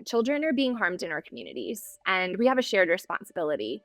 children are being harmed in our communities, and we have a shared responsibility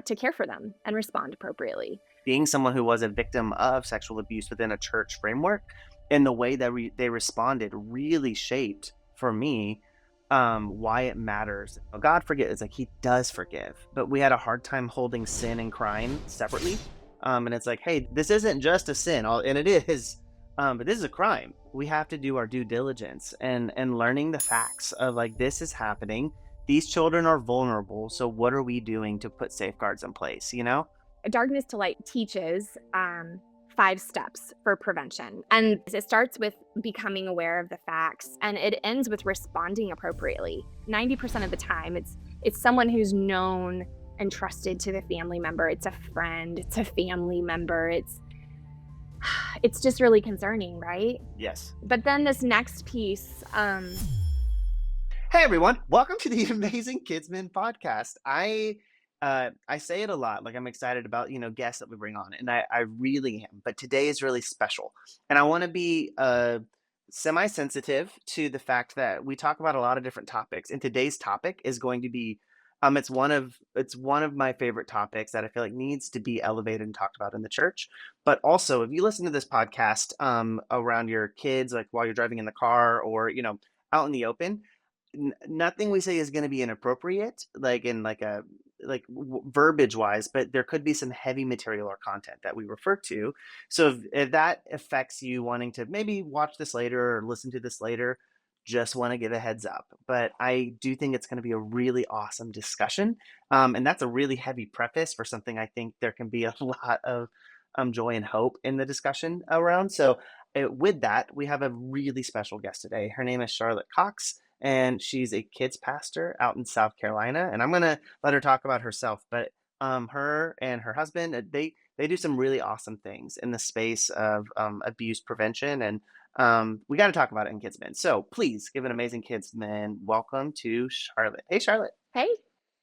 to care for them and respond appropriately. Being someone who was a victim of sexual abuse within a church framework, and the way that they responded really shaped for me why it matters. God forget it's like he does forgive, but we had a hard time holding sin and crime separately. And it's like, hey, this isn't just a sin, and it is, but this is a crime. We have to do our due diligence and learning the facts of like this is happening. These children are vulnerable, so what are we doing to put safeguards in place? You know? Darkness to Light teaches 5 steps for prevention. And it starts with becoming aware of the facts, and it ends with responding appropriately. 90% of the time, it's someone who's known and trusted to the family member. It's a friend, it's a family member. It's just really concerning, right? Yes. But then this next piece, Hey everyone, welcome to the Amazing Kidsmin podcast. I say it a lot, like I'm excited about guests that we bring on, and I really am. But today is really special, and I want to be semi-sensitive to the fact that we talk about a lot of different topics, and today's topic is going to be it's one of my favorite topics that I feel like needs to be elevated and talked about in the church. But also, if you listen to this podcast around your kids, like while you're driving in the car or out in the open, nothing we say is going to be inappropriate, like in like a verbiage wise, but there could be some heavy material or content that we refer to. So if that affects you wanting to maybe watch this later or listen to this later, just want to give a heads up. But I do think it's going to be a really awesome discussion, and that's a really heavy preface for something I think there can be a lot of joy and hope in the discussion around. So with that, we have a really special guest today. Her name is Charlotte Cox, and she's a kids pastor out in South Carolina. And I'm gonna let her talk about herself, but her and her husband, they do some really awesome things in the space of abuse prevention, and we got to talk about it in Kidsman. So please give an amazing Kidsman welcome to Charlotte. Hey, Charlotte. hey,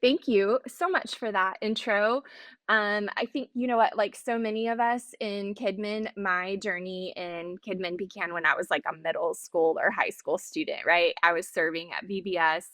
thank you so much for that intro. I think, you know what, like so many of us in Kidmin, my journey in Kidmin began when I was like a middle school or high school student, right? I was serving at VBS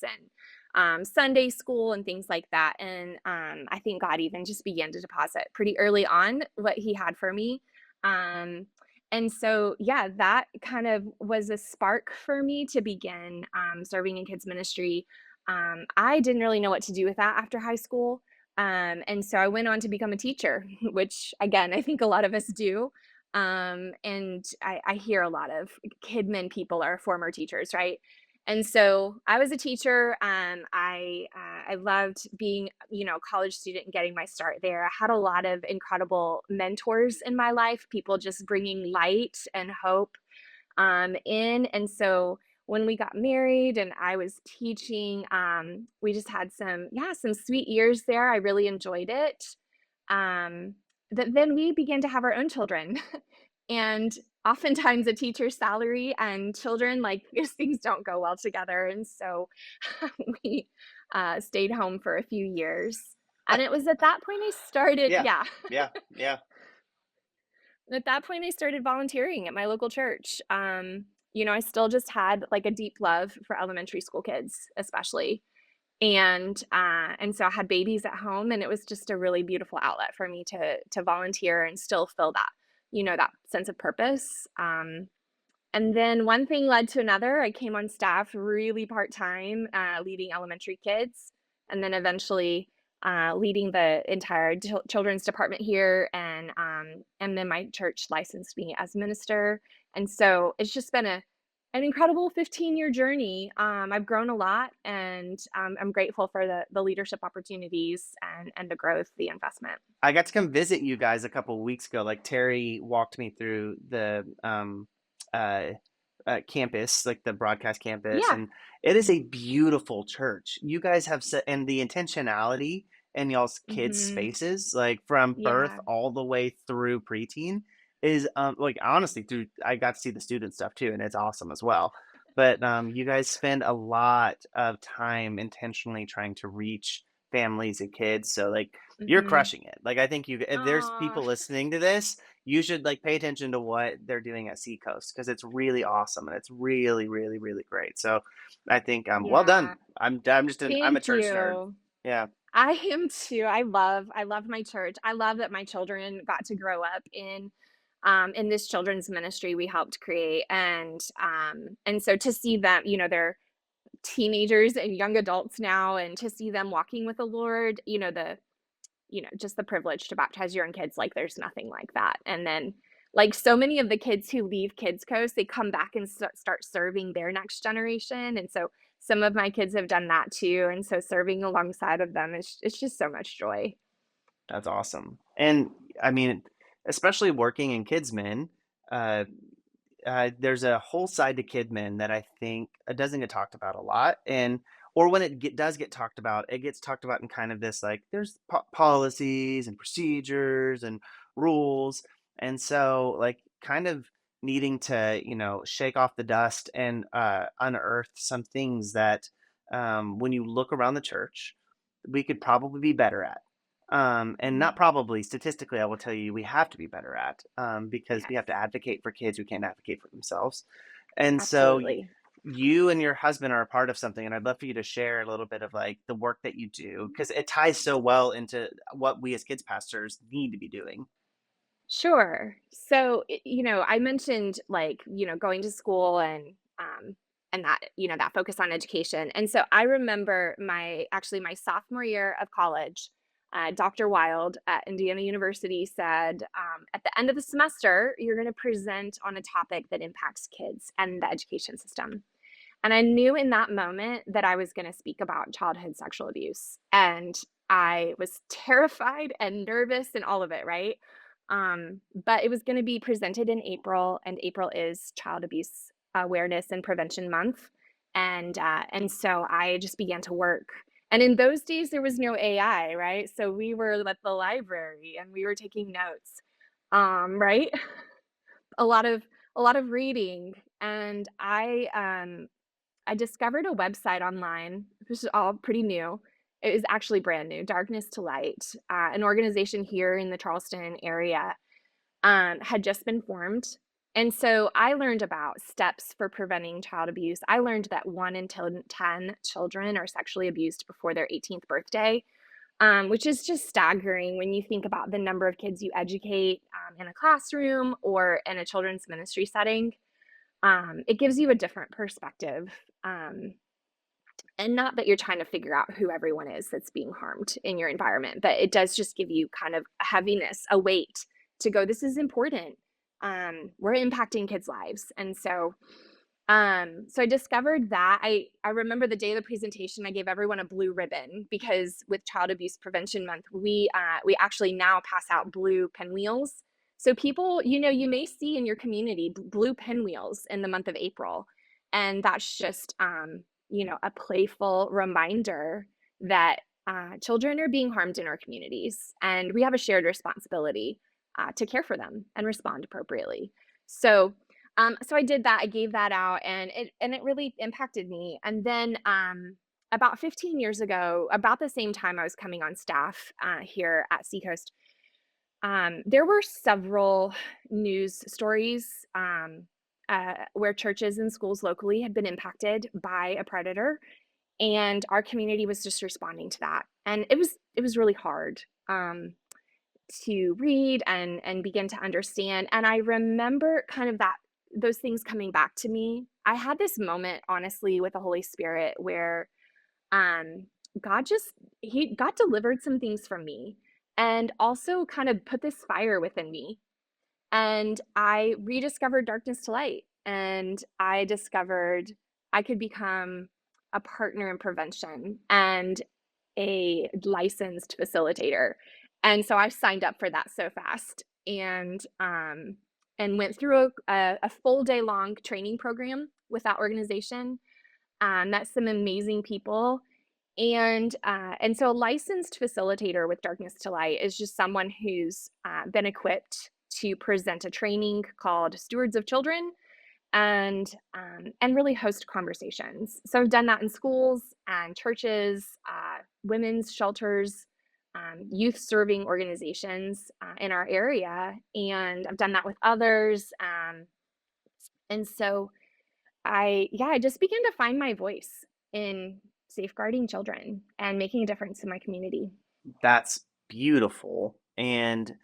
and Sunday school and things like that. And I think God even just began to deposit pretty early on what He had for me. Um, and so, yeah, that kind of was a spark for me to begin serving in kids ministry. I didn't really know what to do with that after high school. And so I went on to become a teacher, which again, I think a lot of us do. And I hear a lot of kidmin people are former teachers, right? And so I was a teacher. I loved being, a college student and getting my start there. I had a lot of incredible mentors in my life, people just bringing light and hope in. And so when we got married and I was teaching, we just had some sweet years there. I really enjoyed it. Um, but then we began to have our own children. And oftentimes a teacher's salary and children, like these things don't go well together. And so we stayed home for a few years. And it was at that point I started, Yeah, yeah. yeah, yeah. At that point, I started volunteering at my local church. I still just had like a deep love for elementary school kids, especially. And so I had babies at home, and it was just a really beautiful outlet for me to volunteer and still feel that, that sense of purpose. And then one thing led to another. I came on staff really part-time, leading elementary kids, and then eventually, leading the entire children's department here, and then my church licensed me as minister, and so it's just been an incredible 15-year journey. I've grown a lot, and, I'm grateful for the leadership opportunities and the growth, the investment. I got to come visit you guys a couple of weeks ago. Like Terry walked me through the uh, campus, like the broadcast campus, Yeah. and it is a beautiful church. You guys have set, and the intentionality in y'all's kids' Mhm. spaces, like from birth Yeah. all the way through preteen, is like honestly through. I got to see the student stuff too, and it's awesome as well. But you guys spend a lot of time intentionally trying to reach families and kids. So like you're Mhm. crushing it. Like I think you if there's Aw. people listening to this, you should like pay attention to what they're doing at Seacoast because it's really awesome and it's really, really, really great. So I think well done. Yeah. I'm a Thank church nerd. you. Yeah, I am too. I love my church. I love that my children got to grow up in this children's ministry we helped create, and so to see them, they're teenagers and young adults now, and to see them walking with the Lord, just the privilege to baptize your own kids, like, there's nothing like that, and then, like, so many of the kids who leave Kids Coast, they come back and start serving their next generation, and so some of my kids have done that too, and so serving alongside of them is it's just so much joy. that's awesome. And I mean, especially working in Kidsmin, uh, there's a whole side to Kidman that I think doesn't get talked about a lot, and or when does get talked about, it gets talked about in kind of this like there's policies and procedures and rules, and so like kind of needing to shake off the dust and unearth some things that when you look around the church we could probably be better at. And not Mhm. probably, statistically, I will tell you we have to be better at, because we Yes, have to advocate for kids who can't advocate for themselves. And so absolutely. you and your husband are a part of something, and I'd love for you to share a little bit of like the work that you do because it ties so well into what we as kids pastors need to be doing. Sure. So, I mentioned like, going to school and that, that focus on education. And so I remember my sophomore year of college, Dr. Wild at Indiana University said, at the end of the semester, you're going to present on a topic that impacts kids and the education system. And I knew in that moment that I was gonna speak about childhood sexual abuse, and I was terrified and nervous and all of it, right? But it was gonna be presented in April, and April is Child Abuse Awareness and Prevention Month, and so I just began to work. And in those days, there was no AI, right? So we were at the library, and we were taking notes, right? A lot of a lot of reading, and I discovered a website online, this is all pretty new. It was actually brand new, Darkness to Light, an organization here in the Charleston area, had just been formed, and so I learned about steps for preventing child abuse. I learned that 1 in 10 children are sexually abused before their 18th birthday, which is just staggering when you think about the number of kids you educate, in a classroom or in a children's ministry setting. It gives you a different perspective, um, and not that you're trying to figure out who everyone is that's being harmed in your environment, but it does just give you kind of a heaviness, a weight to go, this is important. We're impacting kids' lives. And so I discovered that I remember the day of the presentation, I gave everyone a blue ribbon because with Child Abuse Prevention Month, we actually now pass out blue pinwheels. So people, you may see in your community blue pinwheels in the month of April, and that's just a playful reminder that children are being harmed in our communities, and we have a shared responsibility to care for them and respond appropriately. So I did that. I gave that out, and it really impacted me. And then about 15 years ago, about the same time I was coming on staff here at Seacoast, there were several news stories where churches and schools locally had been impacted by a predator, and our community was just responding to that. And it was really hard. To read and begin to understand, and I remember kind of that those things coming back to me. I had this moment, honestly, with the Holy Spirit where, um, God delivered some things from me, and also kind of put this fire within me, and I rediscovered darkness to light, and I discovered I could become a partner in prevention and a licensed facilitator. And so I signed up for that so fast and went through a full day long training program with that organization. Met some amazing people. And so a licensed facilitator with Darkness to Light is just someone who's been equipped to present a training called Stewards of Children and really host conversations. So I've done that in schools and churches, women's shelters, youth serving organizations in our area, and I've done that with others. And so I just began to find my voice in safeguarding children and making a difference in my community. That's beautiful. And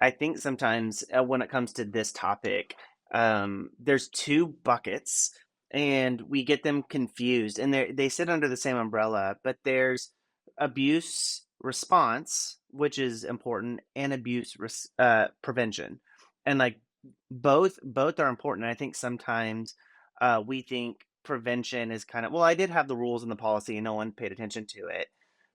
I think sometimes when it comes to this topic, there's two buckets and we get them confused and they sit under the same umbrella, but there's abuse response, which is important, and prevention. And like both are important. And I think sometimes we think prevention is kind of, well, I did have the rules and the policy and no one paid attention to it,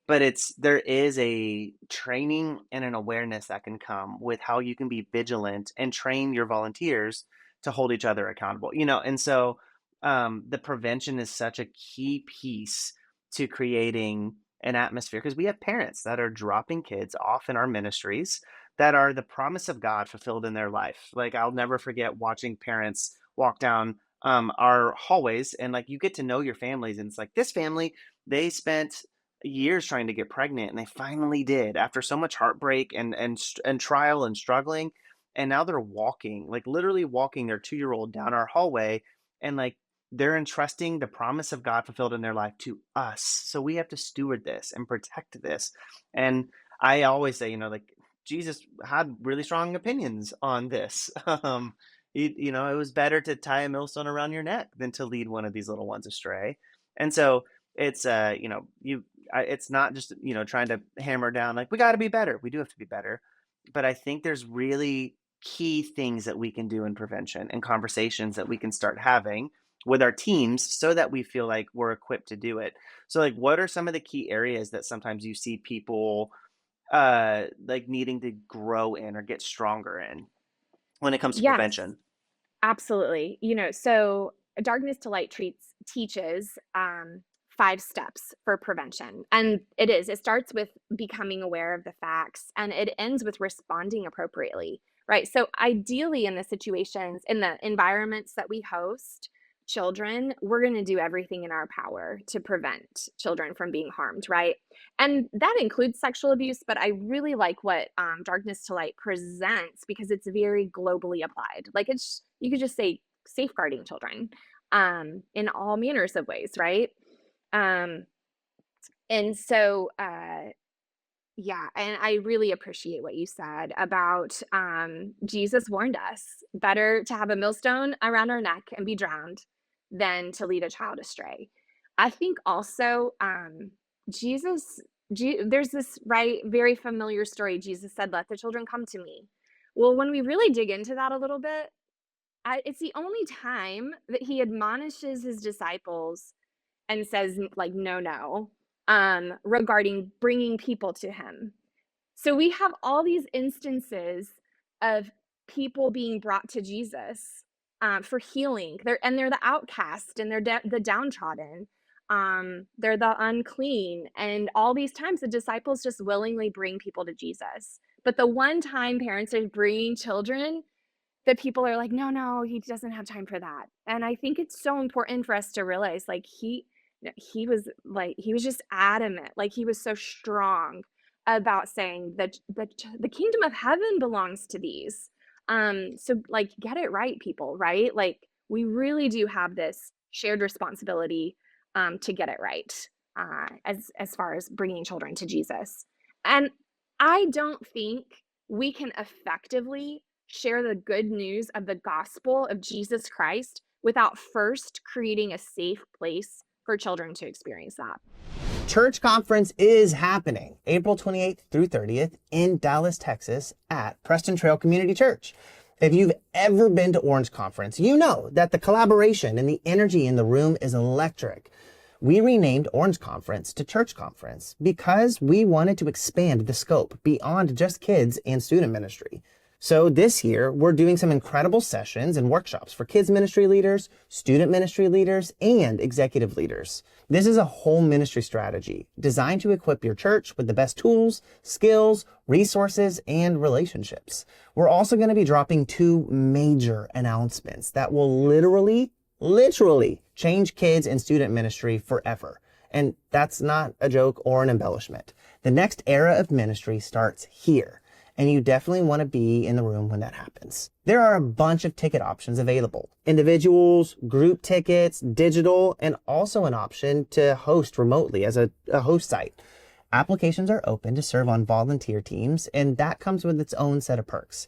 but there is a training and an awareness that can come with how you can be vigilant and train your volunteers to hold each other accountable, and so the prevention is such a key piece to creating an atmosphere, because we have parents that are dropping kids off in our ministries that are the promise of God fulfilled in their life. Like, I'll never forget watching parents walk down our hallways, and like you get to know your families, and it's like, this family, they spent years trying to get pregnant and they finally did after so much heartbreak and trial and struggling, and now they're walking, like literally walking their 2-year old down our hallway, and like they're entrusting the promise of God fulfilled in their life to us, so we have to steward this and protect this. And I always say, like, Jesus had really strong opinions on this. It was better to tie a millstone around your neck than to lead one of these little ones astray. And so it's it's not just trying to hammer down like we got to be better. We do have to be better, but I think there's really key things that we can do in prevention and conversations that we can start having with our teams so that we feel like we're equipped to do it. So like, what are some of the key areas that sometimes you see people like needing to grow in or get stronger in when it comes to Yes. prevention? Absolutely. So Darkness to Light teaches 5 steps for prevention. And it starts with becoming aware of the facts and it ends with responding appropriately, right? So ideally in the situations, in the environments that we host children, we're going to do everything in our power to prevent children from being harmed, right? And that includes sexual abuse, but I really like what Darkness to Light presents because it's very globally applied. Like you could just say safeguarding children in all manners of ways, right? Um, and so, yeah, and I really appreciate what you said about Jesus warned us better to have a millstone around our neck and be drowned than to lead a child astray. I think also Jesus, there's this right very familiar story. Jesus said, "Let the children come to me." Well, when we really dig into that a little bit, it's the only time that he admonishes his disciples and says, like, "No, no," regarding bringing people to him. So we have all these instances of people being brought to Jesus, for healing. They're the outcast, and they're the downtrodden. They're the unclean, and all these times the disciples just willingly bring people to Jesus. But the one time parents are bringing children, that people are like, "No, no, he doesn't have time for that." And I think it's so important for us to realize, like, he was just adamant, like, he was so strong about saying that the kingdom of heaven belongs to these. So, like, get it right, people, right? Like, we really do have this shared responsibility, to get it right, as far as bringing children to Jesus. And I don't think we can effectively share the good news of the gospel of Jesus Christ without first creating a safe place for children to experience that. Church conference is happening April 28th through 30th in Dallas, Texas at Preston Trail Community Church. If you've ever been to Orange Conference, you know that the collaboration and the energy in the room is electric. We renamed Orange Conference to Church Conference because we wanted to expand the scope beyond just kids and student ministry. So this year, we're doing some incredible sessions and workshops for kids ministry leaders, student ministry leaders, and executive leaders. This is a whole ministry strategy designed to equip your church with the best tools, skills, resources, and relationships. We're also going to be dropping 2 major announcements that will literally change kids and student ministry forever. And that's not a joke or an embellishment. The next era of ministry starts here, and you definitely want to be in the room when that happens. There are a bunch of ticket options available. Individuals, group tickets, digital, and also an option to host remotely as a host site. Applications are open to serve on volunteer teams, and that comes with its own set of perks.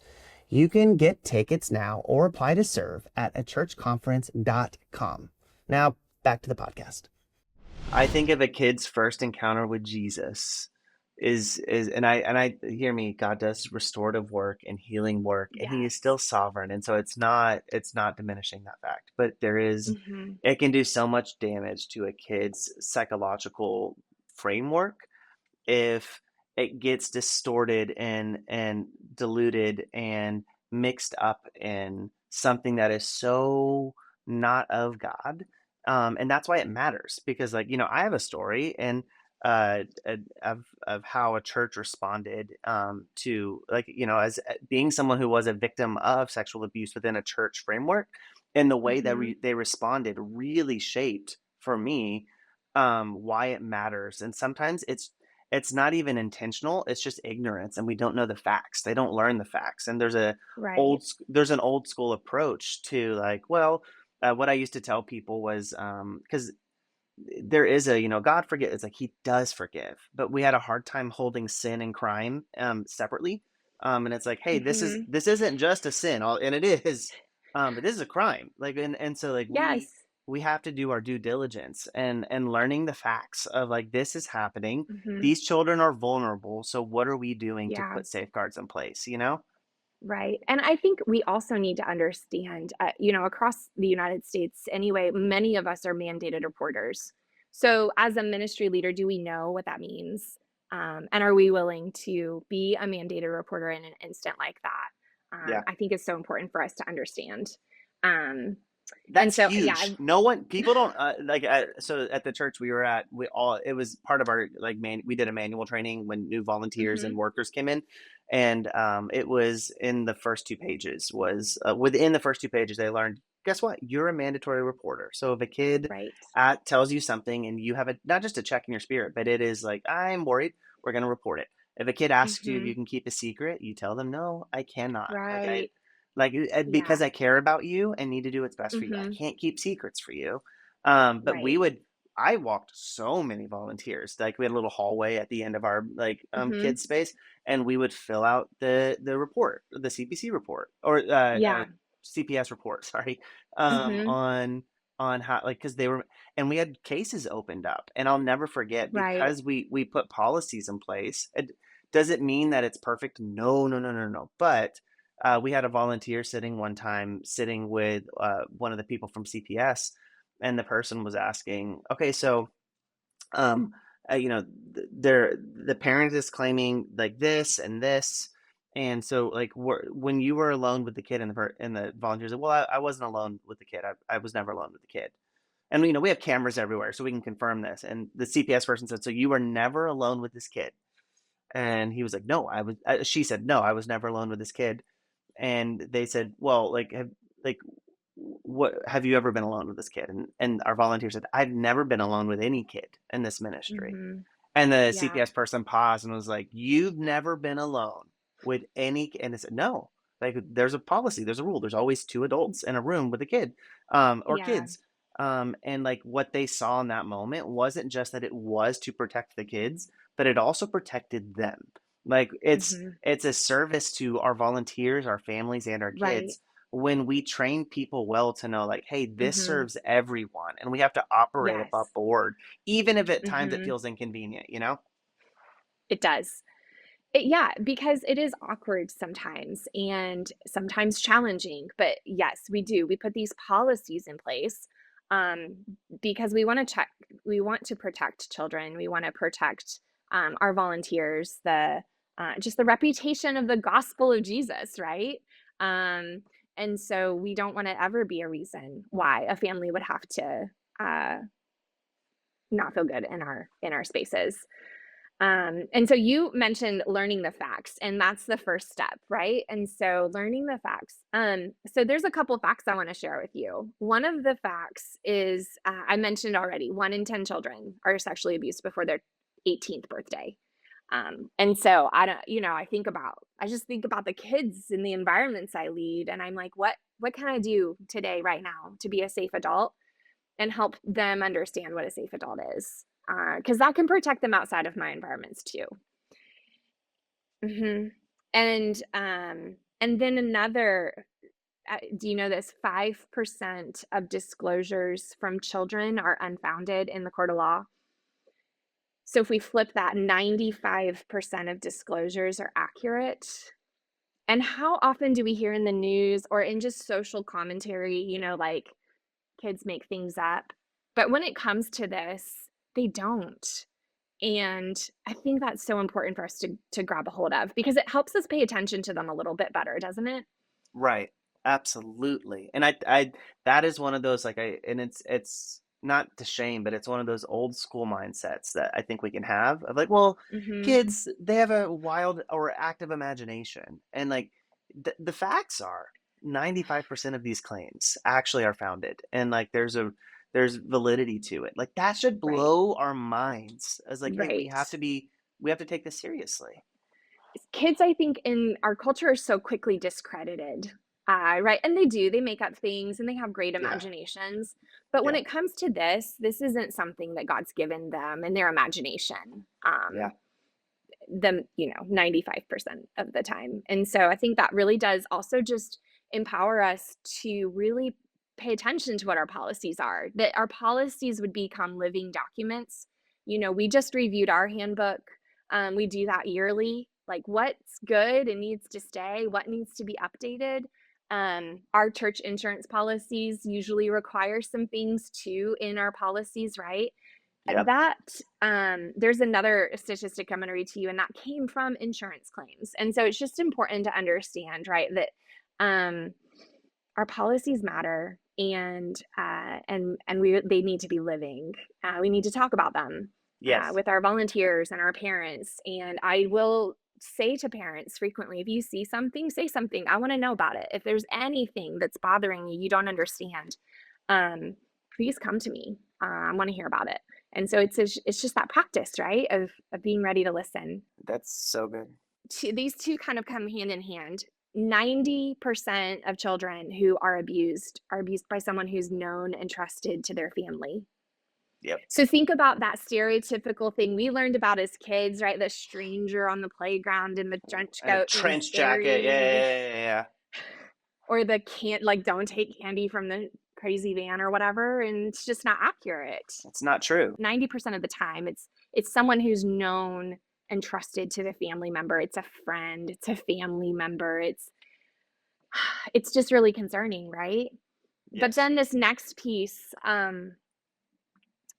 You can get tickets now or apply to serve at achurchconference.com. Now, back to the podcast. I think of a kid's first encounter with Jesus is and I hear me, God does restorative work and healing work, and he is Yes. still sovereign. And so it's not diminishing that fact, but Mhm. it can do so much damage to a kid's psychological framework if it gets distorted and diluted and mixed up in something that is so not of God. And that's why it matters because, like, I have a story and of how a church responded to, like, as being someone who was a victim of sexual abuse within a church framework, and the way that Mhm. they responded really shaped for me why it matters. And sometimes it's not even intentional, it's just ignorance, and we don't know the facts. They don't learn the facts, and Right. there's an old school approach to, like, well, what I used to tell people was, because there is a, God forget it's like he does forgive, but we had a hard time holding sin and crime separately. And it's like, hey, Mhm. this isn't just a sin, and it is, but this is a crime. Like, and so, like, Yes. we have to do our due diligence and learning the facts of, like, this is happening. Mhm. These children are vulnerable, so what are we doing to Yeah. put safeguards in place, you know? Right. And I think we also need to understand, across the United States anyway, many of us are mandated reporters. So, as a ministry leader, do we know what that means? And are we willing to be a mandated reporter in an instant like that? Yeah. I think it's so important for us to understand. Um, and That's so, yeah, huge. No one, people don't like. So at the church we were at, we all, it was part of our, like, we did a manual training when new volunteers hmm and workers came in, and it was in the first two pages. Was within the first two pages they learned. Guess what? You're a mandatory reporter. So if a kid right. tells you something and you have a, not just a check in your spirit, but it is like, I'm worried, we're going to report it. If a kid asks you if hmm you can keep a secret, you tell them, no, I cannot. Right. Because Yeah. I care about you and need to do what's best for you. I hmm can't keep secrets for you. But Right. I walked so many volunteers. Like, we had a little hallway at the end of our, like, hmm kids space, and we would fill out the report, the CPC report, or Yeah. CPS report. Sorry, hmm on how, like, because they were, and we had cases opened up, and I'll never forget Right. because we put policies in place. Does it mean that it's perfect? No, no, no, no, no. But we had a volunteer sitting one time, sitting with one of the people from CPS, and the person was asking, okay, so, um, the parent is claiming, like, this and this, and so, like, when you were alone with the kid, and the volunteer said, well, I wasn't alone with the kid. I was never alone with the kid. And we have cameras everywhere, so we can confirm this. And the CPS person said, so you were never alone with this kid? And he was like, no, I was. She said, no, I was never alone with this kid. And they said, well, like what have you ever been alone with this kid? And our volunteer said, I've never been alone with any kid in this ministry. hmm And the Yeah. CPS person paused and was like, you've never been alone with any, and they said, no, like, there's a policy, there's a rule, there's always two adults in a room with a kid, or Yeah. kids. And, like, what they saw in that moment wasn't just that it was to protect the kids, but it also protected them. Like, Mhm. it's a service to our volunteers, our families, and our Right. kids when we train people well to know, like, hey, this Mhm. serves everyone, and we have to operate above Yes. board, even if at times it Mhm. feels inconvenient. It does. Yeah, because it is awkward sometimes and sometimes challenging, but yes, we do. We put these policies in place, um, because we want to protect children. We wanna protect, our volunteers, just the reputation of the gospel of Jesus, right? Um, and so we don't wanna ever be a reason why a family would have to, uh not feel good in our spaces. And so you mentioned learning the facts, and that's the first step, right? And so learning the facts. So there's a couple facts I want to share with you. One of the facts is I mentioned already, 1 in 10 children are sexually abused before their 18th birthday. And so I don't, I just think about the kids and the environments I lead, and I'm like, what can I do today, right now, to be a safe adult and help them understand what a safe adult is? Because that can protect them outside of my environments too. hmm and then another, do you know this? 5% of disclosures from children are unfounded in the court of law. So if we flip that, 95% of disclosures are accurate. And how often do we hear in the news or in just social commentary, like kids make things up? But when it comes to this, they don't. And I think that's so important for us to grab a hold of because it helps us pay attention to them a little bit better, doesn't it? Right. Absolutely. And I that is one of those, like, and it's not to shame, but it's one of those old school mindsets that I think we can have of like, well, Mhm. kids, they have a wild or active imagination. And like the facts are 95% of these claims actually are founded. And like there's validity to it. Like that should Right. blow our minds as like, hey, Right. we have to take this seriously. Kids, I think, in our culture are so quickly discredited. Right, and they do, they make up things and they have great Yeah. imaginations, but when Yeah. it comes to this isn't something that God's given them in their imagination, Yeah. them, 95% of the time, and so I think that really does also just empower us to really pay attention to what our policies are, that our policies would become living documents. We just reviewed our handbook. We do that yearly, like what's good and needs to stay, what needs to be updated. Our church insurance policies usually require some things too in our policies, right? Yep. There's another statistic I'm gonna read to you, and that came from insurance claims, and so it's just important to understand, right, that, um, our policies matter, and they need to be living. We need to talk about them, Yes. with our volunteers and our parents, and I will say to parents frequently, "If you see something, say something. I wanna know about it. If there's anything that's bothering you, you don't understand, um, please come to me. I wanna hear about it." And so it's just that practice, right, of being ready to listen. That's so good. These 2 kind of come hand in hand. 90% of children who are abused by someone who's known and trusted to their family. Yep. So think about that stereotypical thing we learned about as kids, right? The stranger on the playground in the trench And a coat being trench jacket. Yeah, scary, yeah, yeah, yeah. or the can't like, don't take candy from the crazy van or whatever, and it's just not accurate. It's not true. 90% of the time, it's someone who's known and trusted to the family member. It's a friend, it's a family member. It's just really concerning, right? But Yes. then this next piece,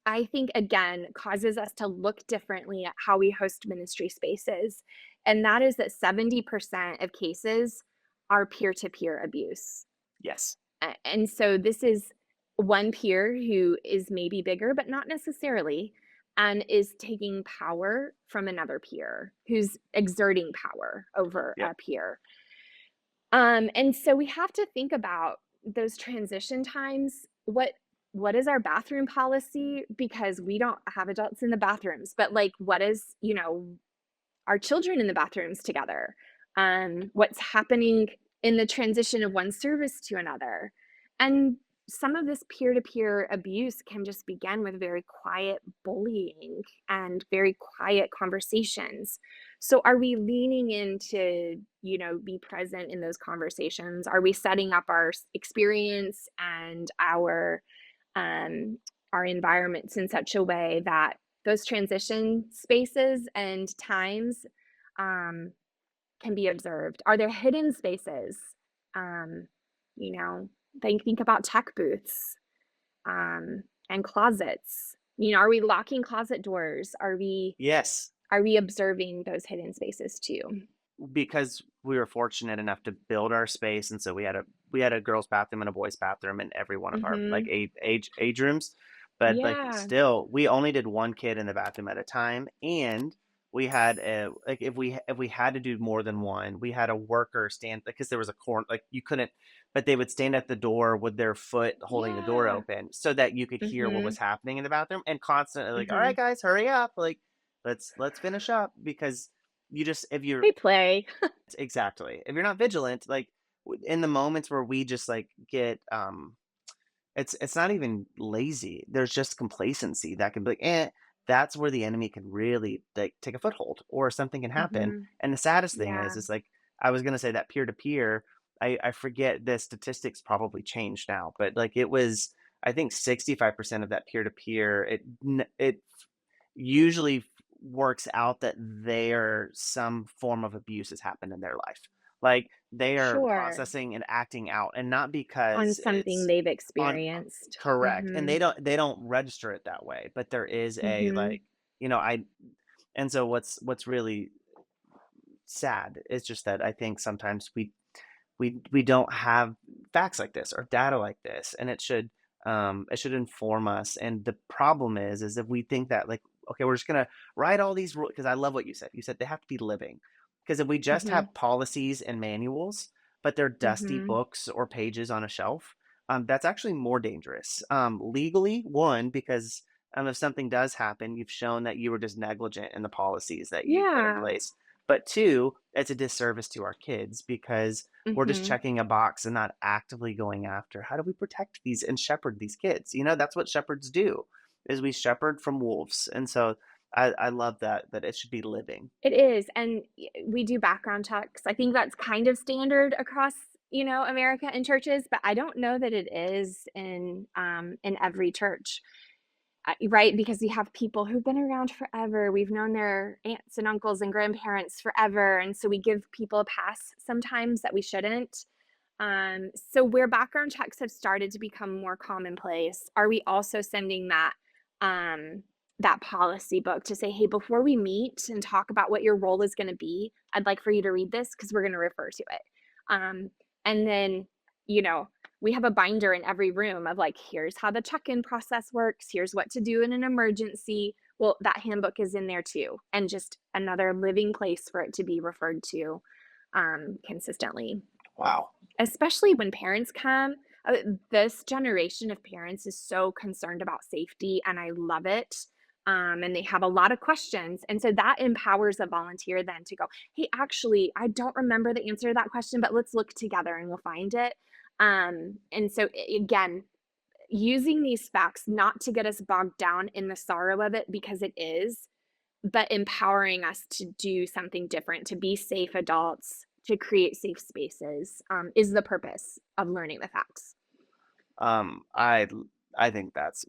I think again causes us to look differently at how we host ministry spaces. And that is that 70% of cases are peer-to-peer abuse. Yes. And so this is one peer who is maybe bigger, but not necessarily, and is taking power from another peer who's exerting power over Yep. a peer. And so we have to think about those transition times. What is our bathroom policy? Because we don't have adults in the bathrooms, but like, what is, our children in the bathrooms together? What's happening in the transition of one service to another? And some of this peer to peer abuse can just begin with very quiet bullying and very quiet conversations. So, are we leaning in to, be present in those conversations? Are we setting up our experience and um, our environments in such a way that those transition spaces and times um, can be observed? Are there hidden spaces? Um, you know, think about tech booths and closets. Are we locking closet doors? Yes. Are we observing those hidden spaces too? Because we were fortunate enough to build our space, and so we had a girls' bathroom and a boys' bathroom in every one of our like Mhm. age rooms. But like Yeah. still, we only did one kid in the bathroom at a time, and we had a like if we had to do more than one, we had a worker stand because there was a corner like you couldn't, but they would stand at the door with their foot holding the door Yeah. open so that you could hear what was Mhm. happening in the bathroom and constantly like, all right, Mhm. guys, hurry up, like let's finish up because you just if you're They play. exactly if you're not vigilant, like in the moments where we just like get it's not even lazy. There's just complacency that can be like, that's where the enemy can really like take a foothold or something can happen. Mhm. And the saddest thing Yeah, is like I was gonna say that peer to peer, I forget the statistics probably changed now, but like it was I think 65% of that peer to peer, it usually works out that there some form of abuse has happened in their life. Like they are sure. processing and acting out and not On because something it's they've on experienced. correct, and Mhm. they don't register it that way, but there is a, Mhm. like, I and so what's really sad is just that I think sometimes we don't have facts like this or data like this, and it should inform us. And the problem is if we think that like, okay, we're just gonna write all these rules because I love what you said. You said they have to be living. Because if we just Mhm. have policies and manuals, but they're dusty Mhm. books or pages on a shelf, that's actually more dangerous. Legally, one, because if something does happen, you've shown that you were just negligent in the policies that you put in Yeah. place. But two, it's a disservice to our kids because we're just Mhm. checking a box and not actively going after how do we protect these and shepherd these kids. That's what shepherds do, is we shepherd from wolves. And so I love that it should be living. It is, and we do background checks. I think that's kind of standard across, America and churches, but I don't know that it is in every church. Right? Because we have people who've been around forever. We've known their aunts and uncles and grandparents forever, and so we give people a pass sometimes that we shouldn't. So where background checks have started to become more commonplace, are we also sending that policy book to say, hey, before we meet and talk about what your role is going to be, I'd like for you to read this because we're going to refer to it. Um, and then, you know, we have a binder in every room of like, here's how the check-in process works, here's what to do in an emergency. Well, that handbook is in there too, and just another living place for it to be referred to consistently, Wow. especially when parents come. This generation of parents is so concerned about safety, and I love it. And they have a lot of questions. And so that empowers a volunteer then to go, hey, actually, I don't remember the answer to that question, but let's look together and we'll find it. And so, again, using these facts not to get us bogged down in the sorrow of it because it is, but empowering us to do something different, to be safe adults, to create safe spaces, is the purpose of learning the facts. Um, I I think that's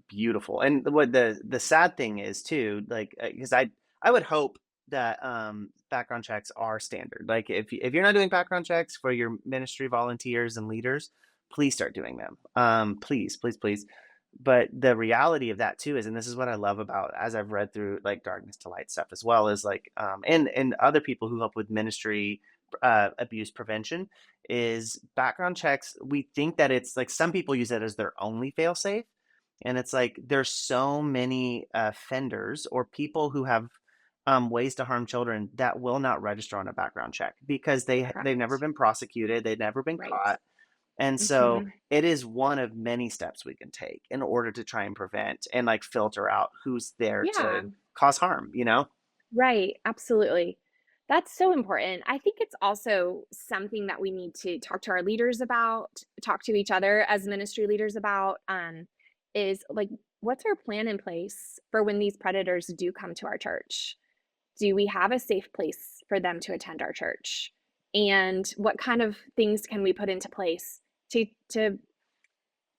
beautiful. And what the sad thing is too, like because I would hope that background checks are standard. Like if you're not doing background checks for your ministry volunteers and leaders, please start doing them. Please, please, please. But the reality of that too is, and this is what I love about as I've read through like darkness to light stuff as well, is like and other people who help with ministry abuse prevention is background checks. We think that it's like some people use it as their only fail safe, and it's like there's so many offenders or people who have ways to harm children that will not register on a background check because they've never Correct. been prosecuted, they've never been Right. caught. And so Mhm. it is one of many steps we can take in order to try and prevent and like filter out who's there to Yeah. cause harm. Right. Absolutely. That's so important. I think it's also something that we need to talk to our leaders about, talk to each other as ministry leaders about, is like, what's our plan in place for when these predators do come to our church? Do we have a safe place for them to attend our church? And what kind of things can we put into place to to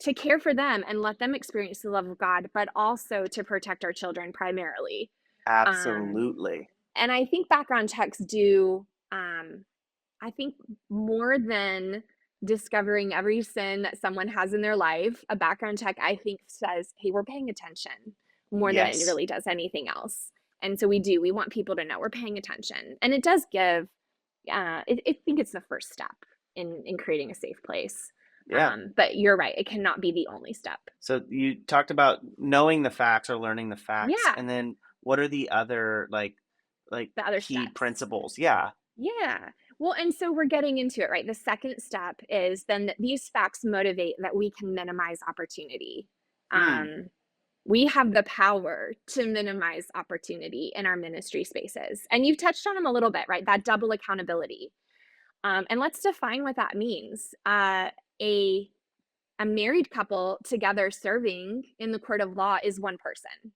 to care for them and let them experience the love of God, but also to protect our children primarily? Um, Absolutely. and I think background checks do, I think more than discovering every sin that someone has in their life, a background check, I think, says, hey, we're paying attention more than it Yes. really does anything else. And so we want people to know we're paying attention. And it does give, I think it's the first step in creating a safe place. Yeah. But you're right, it cannot be the only step. So you talked about knowing the facts or learning the facts, Yeah, and then what are the other like the other key steps. principles? Yeah. Yeah. Well, and so we're getting into it, right? The second step is then that these facts motivate that we can minimize opportunity. Mm. Um, We have the power to minimize opportunity in our ministry spaces. And you've touched on them a little bit, right? That double accountability. And let's define what that means. A a married couple together serving in the court of law is one person.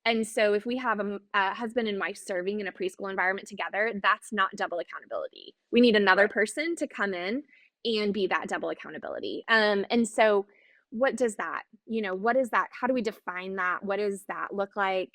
And so if we have a husband and wife serving in a preschool environment together, that's not double accountability. We need another Right. person to come in and be that double accountability. And so what does that, what is that? How do we define that? What does that look like?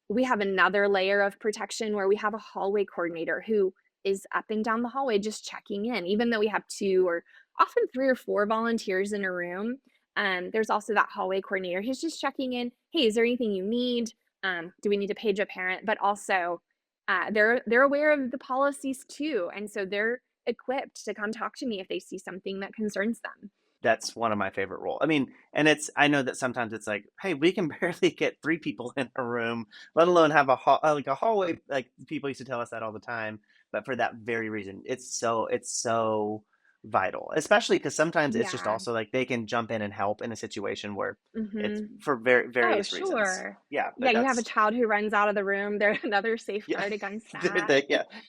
We have another layer of protection where we have a hallway coordinator who is up and down the hallway just checking in, even though we have two or often three or four volunteers in a room. There's also that hallway coordinator who's just checking in. Hey, is there anything you need? Do we need to page a parent? But also, they're aware of the policies too, and so they're equipped to come talk to me if they see something that concerns them. That's one of my favorite roles. I mean, and I know that sometimes it's like, hey, we can barely get 3 people in a room, let alone have like a hallway. Like people used to tell us that all the time. But for that very reason, it's so vital, especially because sometimes it's just Yeah. also like they can jump in and help in a situation where it's Hmm. for Oh, various reasons. sure. Yeah, Yeah, but you have a that's child who runs out of the room. They're another yeah, safeguard against that.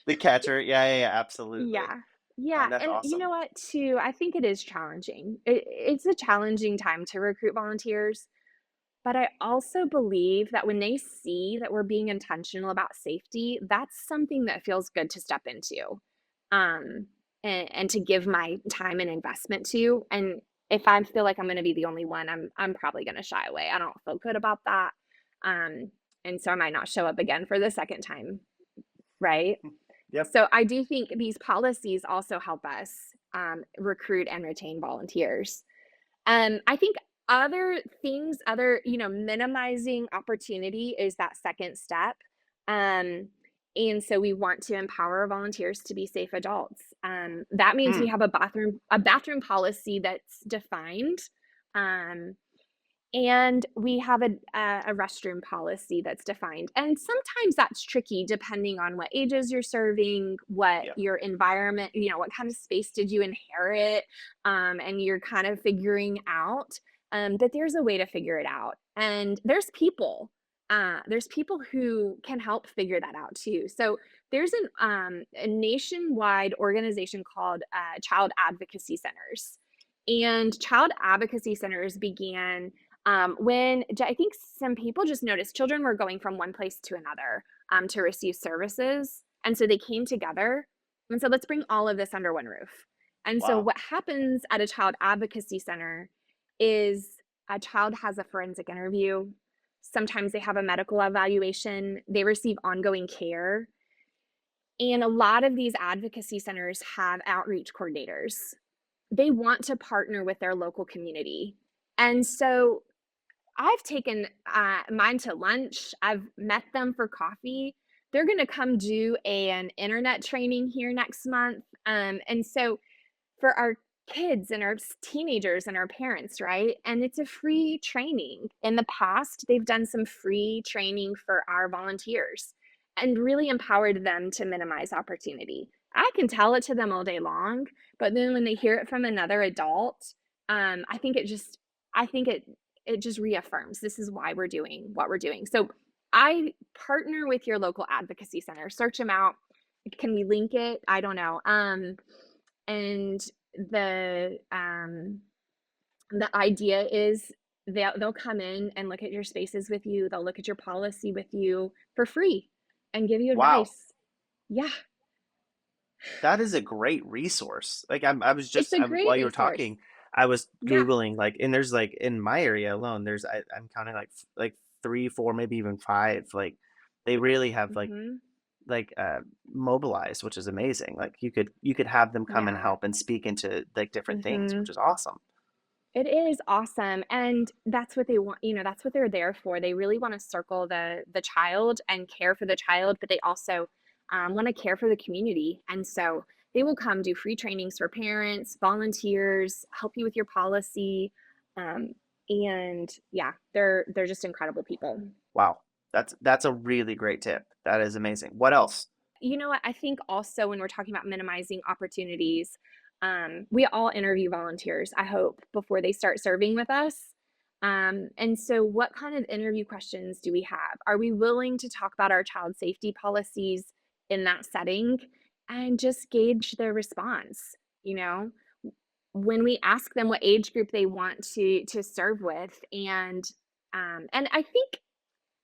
the catcher. Yeah, yeah, yeah, absolutely. Yeah. Yeah, That's and you know awesome. what, too? I think it is challenging. It's a challenging time to recruit volunteers. But I also believe that when they see that we're being intentional about safety, that's something that feels good to step into, um, and to give my time and investment to. And if I feel like I'm gonna be the only one, I'm probably gonna shy away. I don't feel good about that. Um, and so I might not show up again for the second time, right? Yep. So I do think these policies also help us, recruit and retain volunteers. I think other things, minimizing opportunity is that second step. Um, and so we want to empower volunteers to be safe adults. That means we Hmm. have a bathroom policy that's defined. Um, and we have a restroom policy that's defined. And sometimes that's tricky depending on what ages you're serving, what Yeah. your environment, what kind of space did you inherit, and you're kind of figuring out. But there's a way to figure it out. And there's people who can help figure that out too. So there's a nationwide organization called Child Advocacy Centers. And child advocacy centers began when I think some people just noticed children were going from one place to another to receive services. And so they came together and said, let's bring all of this under one roof. And so Wow. what happens at a child advocacy center is a child has a forensic interview. Sometimes they have a medical evaluation, they receive ongoing care. And a lot of these advocacy centers have outreach coordinators. They want to partner with their local community. And so I've taken, mine to lunch, I've met them for coffee. They're gonna come do an internet training here next month, and so for our kids and our teenagers and our parents, right? And it's a free training. In the past, they've done some free training for our volunteers and really empowered them to minimize opportunity. I can tell it to them all day long, but then when they hear it from another adult, I think it just reaffirms this is why we're doing what we're doing. So I partner with your local advocacy center. Search them out. Can we link it? I don't know. And the idea is they'll come in and look at your spaces with you. They'll look at your policy with you for free and give you Wow. advice. Yeah, That is a great resource. Like I was it's just a great while you were resource. talking, I was Yeah. googling like, and there's like in my area alone, I'm counting like like 3, 4, maybe even 5. Like they really have Hmm. like mobilized, which is amazing. Like you could have them come and Yeah. help and speak into like different things, which Hmm. is awesome. It is awesome, and that's what they want, that's what they're there for. They really wanna circle the child and care for the child, but they also, wanna care for the community, and so they will come do free trainings for parents, volunteers, help you with your policy, um, and yeah, they're just incredible people. Wow. That's a really great tip. That is amazing. What else? You know what? I think also when we're talking about minimizing opportunities, we all interview volunteers, I hope, before they start serving with us. And so what kind of interview questions do we have? Are we willing to talk about our child safety policies in that setting and just gauge their response, you know? When we ask them what age group they want to serve with, and I think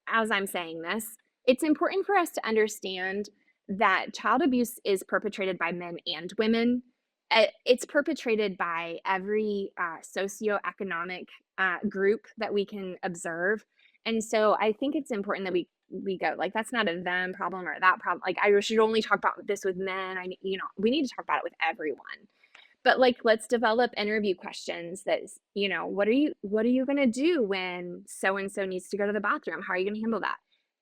as I'm saying this, it's important for us to understand that child abuse is perpetrated by men and women. It's perpetrated by every socioeconomic group that we can observe, and so I think it's important that we go like that's not a them problem or that problem. Like I should only talk about this with men. We need to talk about it with everyone. But, like, let's develop interview questions what are you gonna do when so and so needs to go to the bathroom? How are you gonna handle that?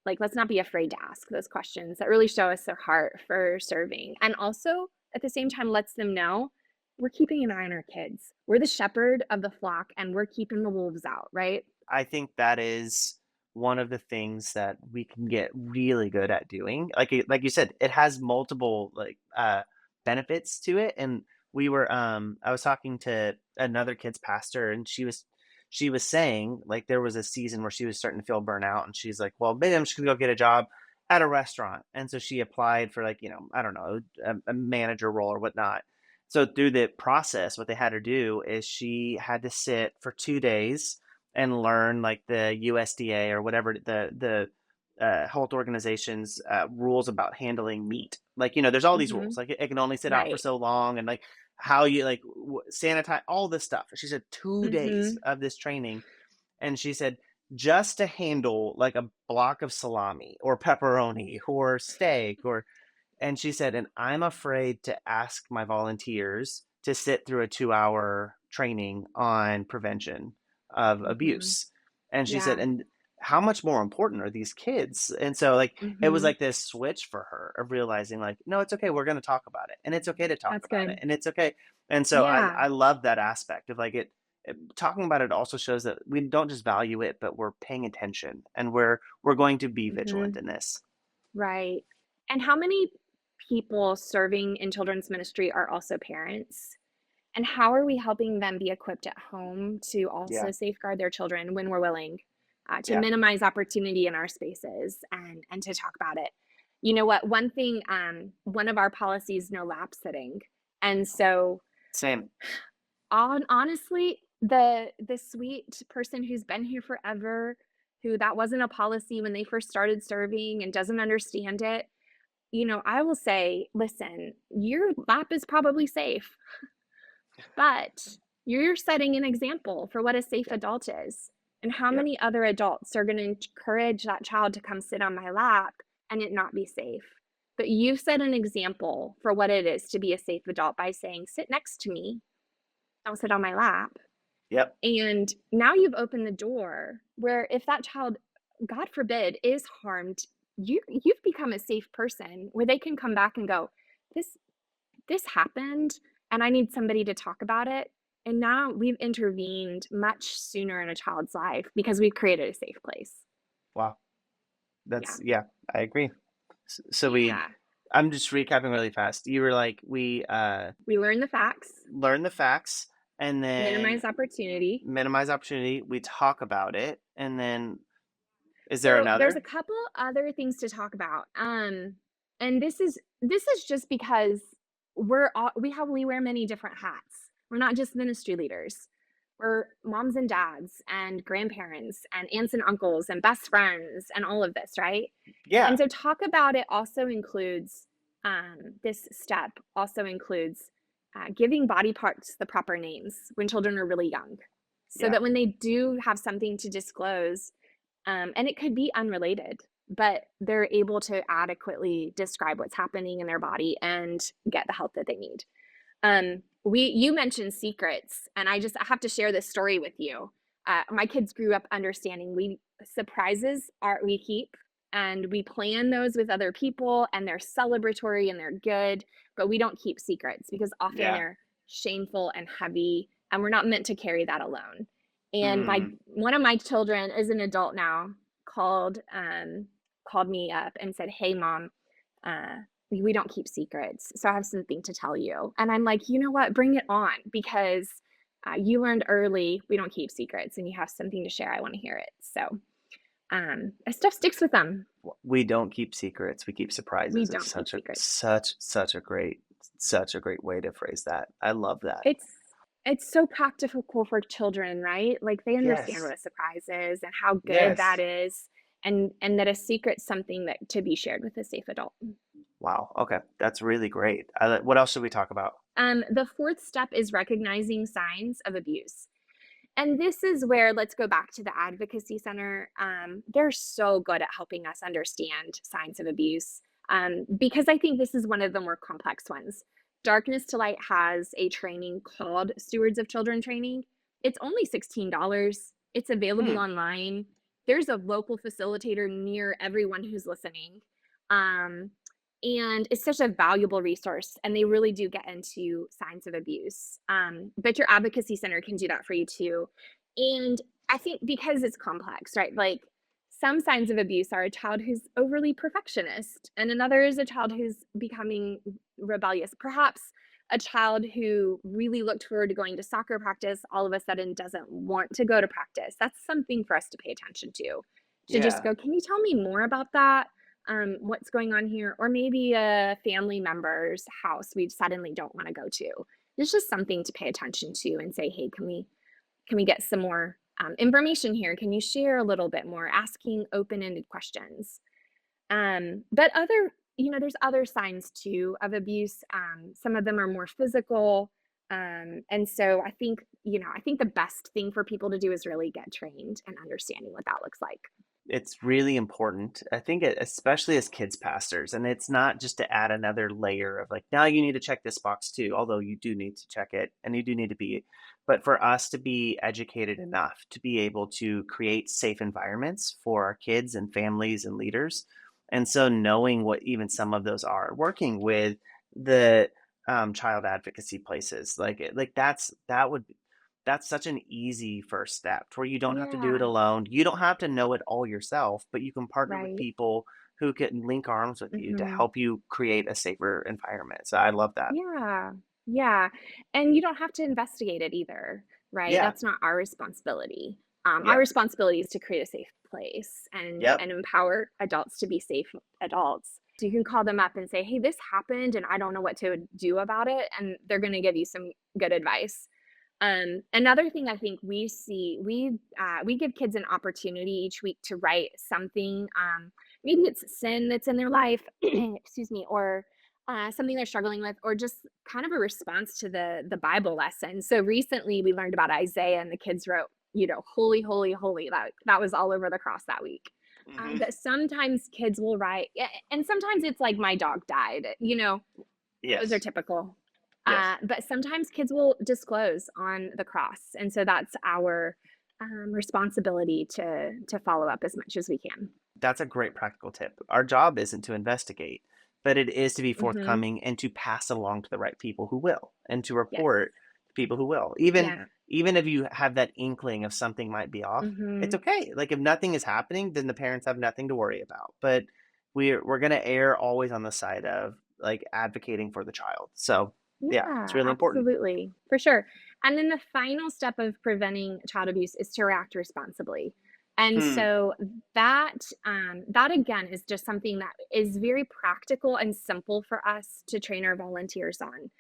Like, let's not be afraid to ask those questions that really show us their heart for serving. And also, at the same time, lets them know we're keeping an eye on our kids. We're the shepherd of the flock, and we're keeping the wolves out, right? I think that is one of the things that we can get really good at doing. Like you said, it has multiple benefits to it. And I was talking to another kid's pastor, and she was saying like there was a season where she was starting to feel burnout, and she's like, well, maybe I'm just gonna go get a job at a restaurant. And so she applied for, like, I don't know, a manager role or whatnot. So through the process, what they had her do is she had to sit for 2 days and learn like the USDA or whatever the health organization's rules about handling meat. Like, there's all these rules. Mhm. Like it can only sit out for Right. so long, and like how you like sanitize all this stuff. She said 2 days Mhm. of this training, and she said just to handle like a block of salami or pepperoni or steak or and she said, and I'm afraid to ask my volunteers to sit through a 2-hour training on prevention of Mhm. abuse. And she said, Yeah. and how much more important are these kids? And so, like, it was Mhm. like this switch for her of realizing, like, no, it's okay. We're going to talk about it. And it's okay to talk That's about it. good. And it's okay. And so Yeah. I love that aspect of like talking about it also shows that we don't just value it, but we're paying attention, and we're going to be vigilant Mhm. in this. Right. And how many people serving in children's ministry are also parents? And how are we helping them be equipped at home to Yeah. also safeguard their children when we're willing to Yeah. minimize opportunity in our spaces and to talk about it? You know what? One thing, one of our policies, no lap sitting, and so Same. honestly, the sweet person who's been here forever, who that wasn't a policy when they first started serving and doesn't understand it, I will say, "Listen, your lap is probably safe, but you're setting an example for what a safe Yep. adult is, and how Yep. many other adults are gonna encourage that child to come sit on my lap and it not be safe? But you set an example for what it is to be a safe adult by saying, 'Sit next to me, don't sit on my lap.'" Yep. And now you've opened the door where if that child, God forbid, is harmed, you've become a safe person where they can come back and go, "This this happened, and I need somebody to talk about it." And now we've intervened much sooner in a child's life because we've created a safe place. Wow. Yeah. Yeah, I agree. So Yeah. I'm just recapping really fast. You were like, We learn the facts, learn the facts, and then minimize opportunity. minimize opportunity. We talk about it. And then is there So there's a another? couple other things to talk about. And this is just because we wear many different hats. We're not just ministry leaders. We're moms and dads and grandparents and aunts and uncles and best friends and all of this, right? And Yeah. so talk about it also includes this step also includes giving body parts the proper names when children are really young, so Yeah. that when they do have something to disclose, and it could be unrelated, but they're able to adequately describe what's happening in their body and get the help that they need. You mentioned secrets, and I have to share this story with you. My kids grew up understanding we surprises are we keep, and we plan those with other people, and they're celebratory and they're good, but we don't keep secrets because often Yeah. they're shameful and heavy, and we're not meant to carry that alone. And my Mm. one of my children is an adult now, called called me up and said, "Hey, mom, uh, we don't keep secrets. So I have something to tell you." And I'm like, you know what? Bring it on because you learned early, we don't keep secrets, and you have something to share, I wanna hear it. So, that stuff sticks with them. We don't keep secrets, we keep We surprises. It's don't keep such a secrets. such a great way to phrase that. I love that. It's it's so practical for children, right? Like, they understand Yes. what a surprise is and how good that Yes. is, and that a secret's something that to be shared with a safe adult. Wow, okay, that's really great. What else should we talk about? The 4th step is recognizing signs of abuse. And this is where let's go back to the advocacy center. They're so good at helping us understand signs of abuse, because I think this is one of the more complex ones. Darkness to Light has a training called Stewards of Children training. It's only $16. It's available Hmm, online. There's a local facilitator near everyone who's listening. Um, and it's such a valuable resource, and they really do get into signs of abuse. But your advocacy center can do that for you too. And I think because it's complex, right? Like some signs of abuse are a child who's overly perfectionist, and another is a child who's becoming rebellious. Perhaps a child who really looked forward to going to soccer practice all of a sudden doesn't want to go to practice. That's something for us to pay attention to. To just yeah. go, can you tell me more about that? What's going on here? Or maybe a family member's house we suddenly don't want to go to. It's just something to pay attention to and say, hey, can we get some more information here? Can you share a little bit more? Asking open-ended questions. But there's other signs too of abuse. Some of them are more physical. And so I think the best thing for people to do is really get trained and understanding what that looks like. It's really important. I think especially as kids pastors, and it's not just to add another layer of like, now you need to check this box too, although you do need to check it and you do need to be, but for us to be educated enough to be able to create safe environments for our kids and families and leaders. And so knowing what even some of those are, working with the child advocacy places, that's such an easy first step where you don't have to do it Yeah, alone. You don't have to know it all yourself, but you can partner with right. people who can link arms with you to Mhm. help you create a safer environment. So I love that. Yeah, yeah, and you don't have to investigate it either, right? Yeah. That's not our responsibility. Our Yep. responsibility is to create a safe place and Yep. empower adults to be safe adults. So you can call them up and say, "Hey, this happened, and I don't know what to do about it," and they're gonna give you some good advice. Another thing I think we see, we give kids an opportunity each week to write something. Maybe it's sin that's in their life, excuse me, or something they're struggling with, or just kind of a response to the Bible lesson. So recently, we learned about Isaiah, and the kids wrote, "Holy, holy, holy." That was all over the cross that week. Hmm. But sometimes kids will write, and sometimes it's like my dog died. Those are Yes. typical. Yes. But sometimes kids will disclose on the cross, and so that's our responsibility to follow up as much as we can. That's a great practical tip. Our job isn't to investigate, but it is to be Mhm. forthcoming and to pass along to the right people who will, and to Yes. report to people who will. Yeah. Even if you have that inkling of something might be off, it's Mhm. okay. Like if nothing is happening, then the parents have nothing to worry about. But we're gonna err always on the side of like advocating for the child. So yeah, it's Yeah, really important. absolutely, for sure. And then the final step of preventing child abuse is to react responsibly. And Hmm. so that again is just something that is very practical and simple for us to train our volunteers on.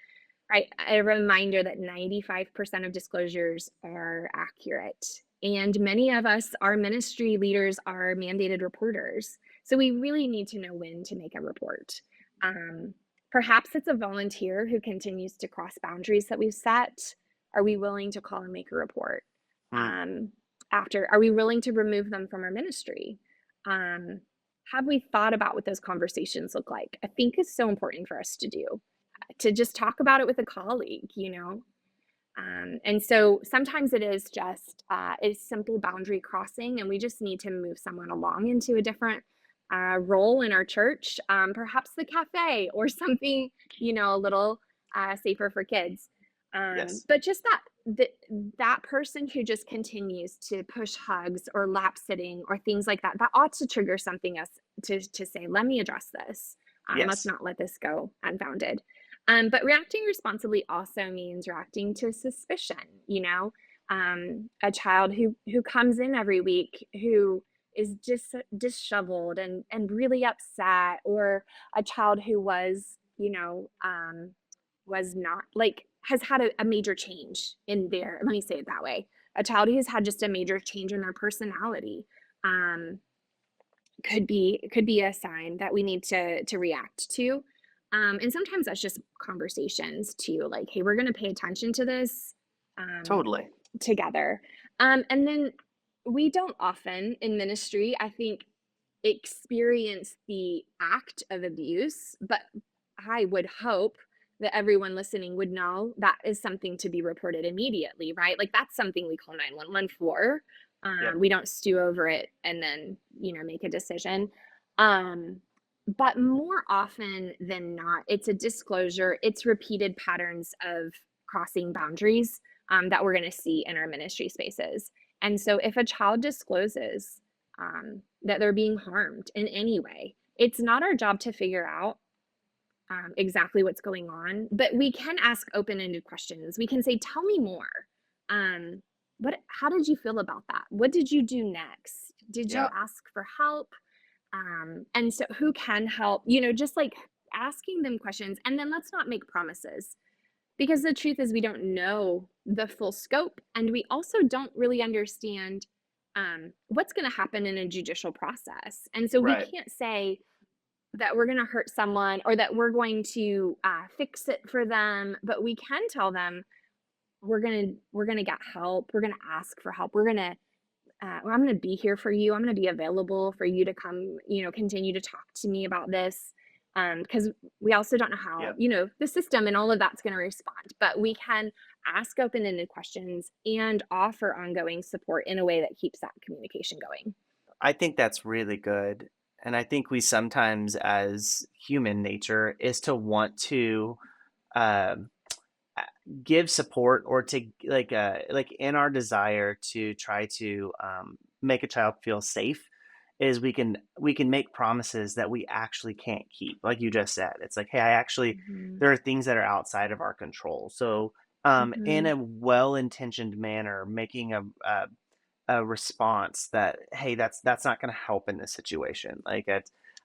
Right, a reminder that 95% of disclosures are accurate. And many of us, our ministry leaders, are mandated reporters. So we really need to know when to make a report. Um, Perhaps it's a volunteer who continues to cross boundaries that we've set. Are we willing to call and make a report? Hmm. Um, are we willing to remove them from our ministry? Um, have we thought about what those conversations look like? I think it's so important for us to do, to just talk about it with a colleague. And so sometimes it is just a simple boundary crossing, and we just need to move someone along into a different role in our church, perhaps the cafe or something, a little safer for kids. Yes. But just that person who just continues to push hugs or lap sitting or things like that, that ought to trigger something us to say, let me address this. Let's Yes. not let this go unfounded. But reacting responsibly also means reacting to suspicion, a child who comes in every week who is just disheveled and really upset, or a child who was not like has had a major change in their, let me say it that way, a child who's had just a major change in their personality. Um, could be a sign that we need to react to. And sometimes that's just conversations too, like, hey, we're going to pay attention to this um, Totally. together. And then we don't often in ministry, I think, experience the act of abuse, but I would hope that everyone listening would know that is something to be reported immediately, right? Like that's something we call 911 for. Yep. We don't stew over it and then, make a decision. Um, but more often than not, it's a disclosure, it's repeated patterns of crossing boundaries that we're going to see in our ministry spaces. And so if a child discloses that they're being harmed in any way, it's not our job to figure out exactly what's going on, but we can ask open-ended questions. We can say, "Tell me more. Um, How did you feel about that? What did you do next? Did you Yeah. ask for help? And so, who can help?" Just like asking them questions, and then let's not make promises because the truth is we don't know the full scope, and we also don't really understand what's going to happen in a judicial process, and so we Right. can't say that we're going to hurt someone or that we're going to fix it for them, but we can tell them we're gonna get help. We're gonna ask for help. I'm gonna be here for you. I'm gonna be available for you to come. Continue to talk to me about this, because we also don't know how Yep. the system and all of that's gonna respond. But we can ask open-ended questions and offer ongoing support in a way that keeps that communication going. I think that's really good. And I think we sometimes, as human nature, is to want to um, a- give support or to like in our desire to try to make a child feel safe is we can make promises that we actually can't keep, like you just said. It's like, hey, I actually, Mhm. there are things that are outside of our control. So in Mhm. a well-intentioned manner, making a response that, hey, that's not going to help in this situation. I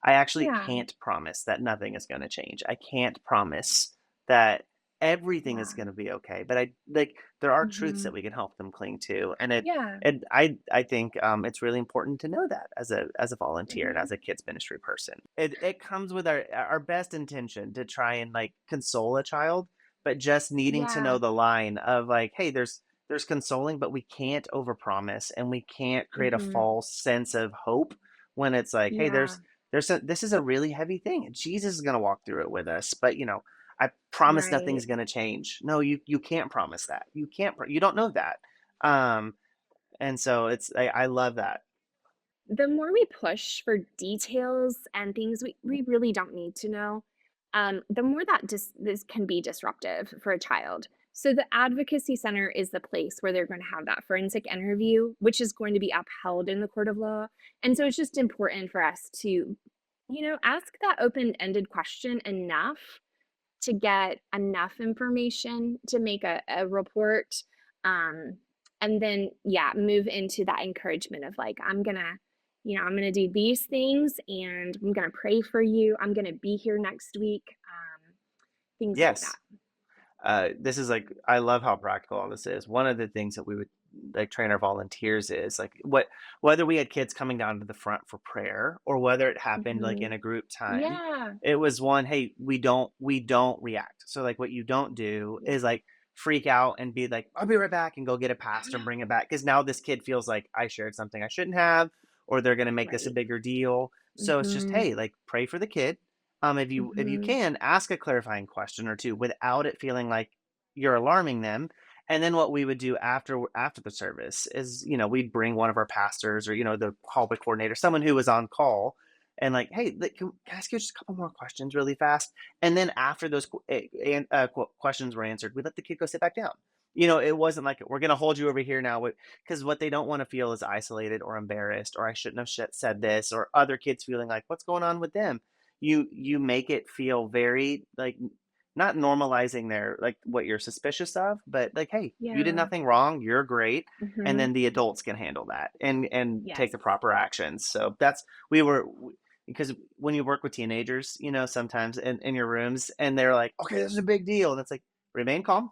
actually Yeah. can't promise that nothing is going to change. I can't promise that everything is Yeah. going to be okay, but I like there are truths that Mhm. we can help them cling to, and it Yeah. and I think it's really important to know that as a volunteer and Mhm. as a kids ministry person. It comes with our best intention to try and like console a child, but just needing to know Yeah. the line of like, hey, there's consoling, but we can't overpromise and we can't create a Mhm. false sense of hope when it's like, hey, Yeah. this is a really heavy thing and Jesus is going to walk through it with us, but I promise Right. nothing's going to change. No, you can't promise that. You can't. You don't know that. Um, and so I love that. The more we push for details and things we really don't need to know, the more that this can be disruptive for a child. So the advocacy center is the place where they're going to have that forensic interview, which is going to be upheld in the court of law. And so it's just important for us to, ask that open-ended question enough to get enough information to make a report. Um, and then, yeah, move into that encouragement of like, I'm gonna do these things and I'm gonna pray for you. I'm gonna be here next week. Things like that. Yes. This is like I love how practical all this is. One of the things that we would like train our volunteers is like whether we had kids coming down to the front for prayer or whether it happened like Hmm. in a group time, Yeah. it was one, hey, we don't react. So like what you don't do is like freak out and be like, I'll be right back and go get a Oh pastor and bring no. it back. Cause now this kid feels like I shared something I shouldn't have, or they're gonna make this a Right. bigger deal. So it's just, Hmm. hey, like pray for the kid. If you Hmm. can ask a clarifying question or two without it feeling like you're alarming them. And then what we would do after the service is, we'd bring one of our pastors or the hallway coordinator, someone who was on call, and like, hey, like, can I ask you just a couple more questions really fast? And then after those questions were answered, we let the kid go sit back down. It wasn't like we're gonna hold you over here now, because what they don't want to feel is isolated or embarrassed, or I shouldn't have said this, or other kids feeling like what's going on with them. You make it feel very like not normalizing their like what you're suspicious of, but like, hey, you did Yeah. nothing wrong, you're great, and Mhm. then the adults can handle that and take Yes. the proper actions. So that's we were because when you work with teenagers, sometimes in your rooms, and they're like, okay, this is a big deal, and it's like, remain calm.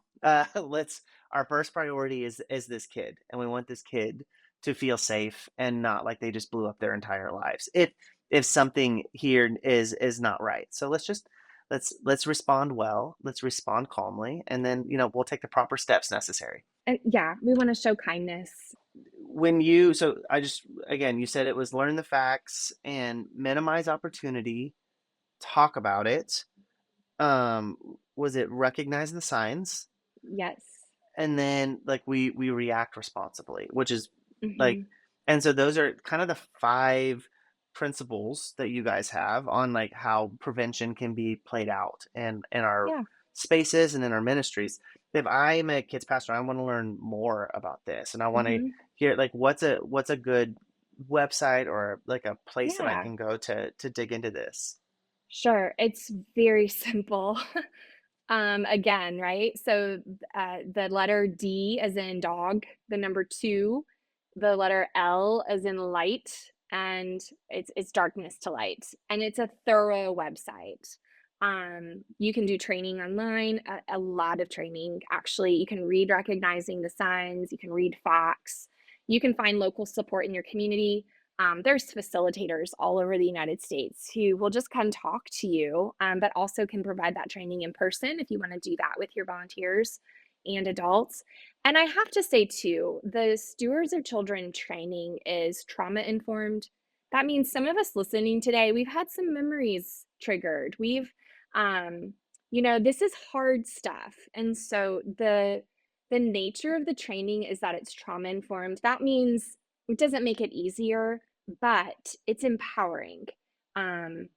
Let's Our first priority is this kid, and we want this kid to feel safe and not like they just blew up their entire lives. If something here is not right, so let's respond well, let's respond calmly, and then we'll take the proper steps necessary. And yeah, we wanna show kindness. When you so I just again, you said it was learn the facts and minimize opportunity, talk about it. um was it recognize the signs, Yes. and then like we react responsibly, which is like, Mhm. and so those are kind of the five principles that you guys have on like how prevention can be played out in our Yeah. spaces and in our ministries. If I'm a kids pastor, I want to learn more about this, and I want to Mhm. hear like what's a good website or like a place that I Yeah. can go to dig into this. Sure. It's very simple. Again, right? So, the letter D as in dog, the number 2, the letter L as in light, and it's darkness to light, and it's a thorough website. You can do training online, a lot of training, actually. You can read recognizing the signs, you can read facts, you can find local support in your community. There's facilitators all over the United States who will just come talk to you, but also can provide that training in person if you want to do that with your volunteers and adults. And I have to say, too, the Stewards of Children training is trauma informed. That means some of us listening today, we've had some memories triggered. Um, this is hard stuff. And so the nature of the training is that it's trauma informed. That means it doesn't make it easier, but it's empowering. Um,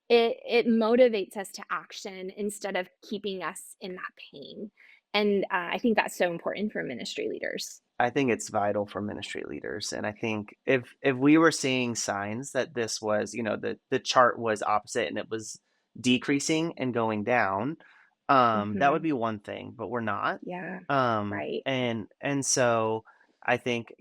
it motivates us to action instead of keeping us in that pain, and, I think that's so important for ministry leaders. I think it's vital for ministry leaders, and I think if we were seeing signs that this was, the chart was opposite and it was decreasing and going down, that would Mhm. be one thing, but we're not. Yeah. Right. And so I think,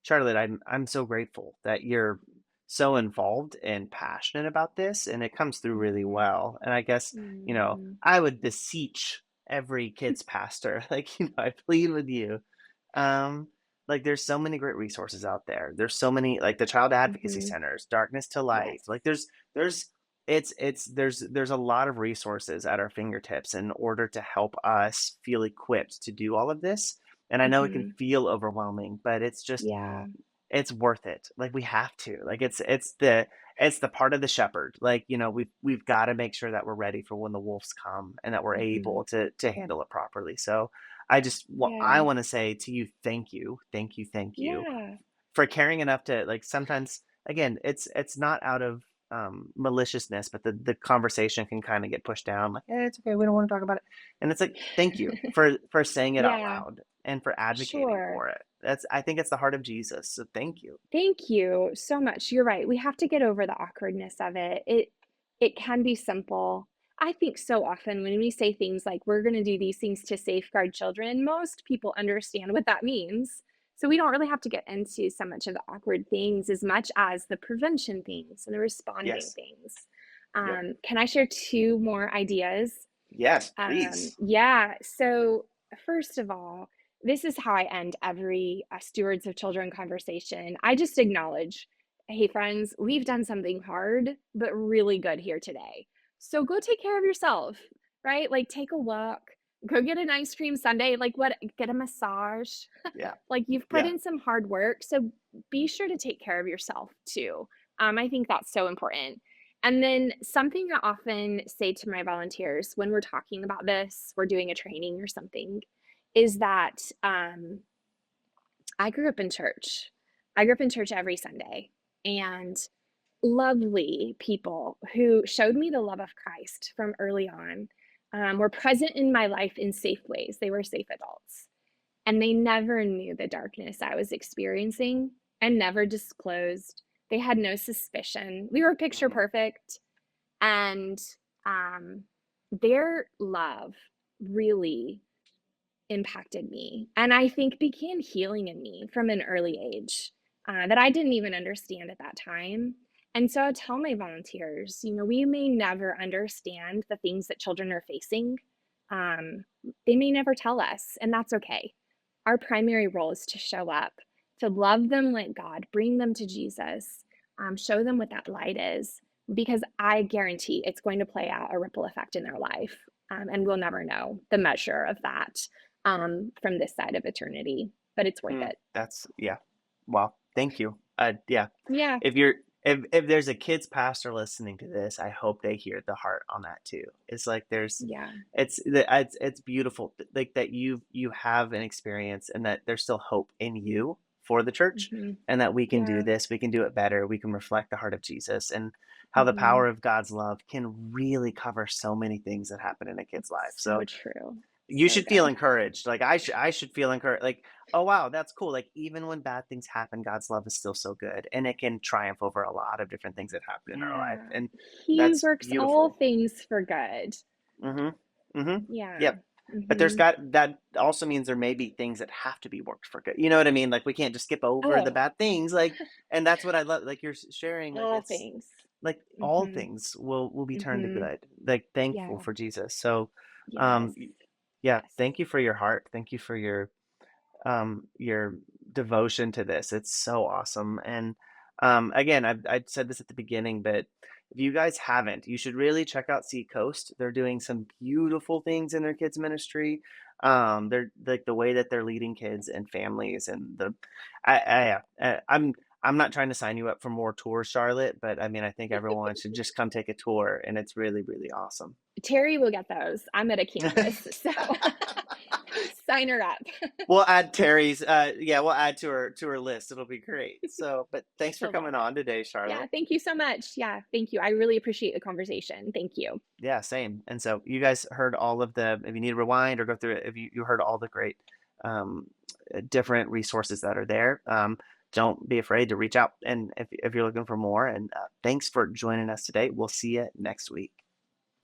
Charlotte, I'm so grateful that you're so involved and passionate about this, and it comes through really Mhm. well. And I guess, Mhm. I would beseech every kids pastor, like, I plead with you, um, like there's so many great resources out there. There's so many like the child advocacy Mhm. centers, Darkness to Light. Yes. Like there's there's a lot of resources at our fingertips in order to help us feel equipped to do all of this. And I know it can Mhm. feel overwhelming, but Yeah. it's worth it. Like we have to. Like it's the part of the shepherd. Like, we've got to make sure that we're ready for when the wolves come and that we're Mhm. able to handle it properly. So I Yeah. want to say to you, thank you, thank you, thank you Yeah. for caring enough to like sometimes again, it's not out of maliciousness, but the conversation can kind of get pushed down, like, it's okay, we don't want to talk about it. And it's like, thank you for saying it out Yeah. loud and for advocating Sure. for it. I think it's the heart of Jesus. So thank you. Thank you so much. You're right. We have to get over the awkwardness of it. It can be simple. I think so often when we say things like we're going to do these things to safeguard children, most people understand what that means. So we don't really have to get into so much of the awkward things as much as the prevention things and the responding Yes. things. Yep. Can I share two more ideas? Yes, please. Yeah. So, first of all, this is how I end every Stewards of Children conversation. I just acknowledge, hey, friends, we've done something hard, but really good here today. So go take care of yourself, right? Like, take a walk, go get an ice cream sundae, like, what, get a massage. Yeah. Like, you've put Yeah. in some hard work. So be sure to take care of yourself too. I think that's so important. And then something I often say to my volunteers when we're talking about this, we're doing a training or something, is that I grew up in church. I grew up in church every Sunday, and lovely people who showed me the love of Christ from early on were present in my life in safe ways. They were safe adults, and they never knew the darkness I was experiencing and never disclosed. They had no suspicion. We were picture Mhm. perfect, and, um, their love really impacted me, and I think began healing in me from an early age, that I didn't even understand at that time. And so I tell my volunteers, we may never understand the things that children are facing. Um, they may never tell us, and that's okay. Our primary role is to show up, to love them like God, bring them to Jesus, show them what that light is, because I guarantee it's going to play out a ripple effect in their life. And we'll never know the measure of that from this side of eternity, but it's worth it. That's yeah. Wow. Thank you. Yeah. Yeah, If you're if there's a kids pastor listening to this, I hope they hear the heart on that too. It's like yeah, it's beautiful like that you have an experience and that there's still hope in you for the church hmm and that we can do yeah, this, we can do it better, we can reflect the heart of Jesus and how the hmm power of God's love can really cover so many things that happen in a kid's life. so So true, you so should feel good. encouraged. Like I should feel encouraged. Like, oh wow, that's cool. Like even when bad things happen, God's love is still so good, and it can triumph over a lot of different things that happen in our life, Yeah, and he that's works all beautiful. things for good. Mm-hmm. Mm-hmm. Yeah, Yep. But hmm that also means there may be things that have to be worked for good. You know what I mean? Like we can't just skip over the oh, bad things. Like, and that's what I love. Like you're sharing. Like all it's things. like all hmm things will be turned to hmm good. Like thankful Yeah, for Jesus. So, yes, um, yeah. yes. Thank you for your heart. Thank you for your devotion to this. It's so awesome. And again, I said this at the beginning, but if you guys haven't, you should really check out Seacoast. They're doing some beautiful things in their kids ministry. They're like the way that they're leading kids and families, and I'm not trying to sign you up for more tours, Charlotte, but I mean, I think everyone should just come take a tour, and it's really, really awesome. Terry will get those. I'm at a campus, so sign her up. We'll add Terry's yeah, we'll add to her list. It'll be great. So, but thanks for She'll love coming it. on today, Yeah, Charlotte. thank you so much. Yeah, thank you. I really appreciate the conversation. Thank you. Yeah, same. And so you guys heard all of the if you need to rewind or go through it, if you heard all the great um different resources that are there. Don't be afraid to reach out and if you're looking for more and thanks for joining us today. We'll see you next week.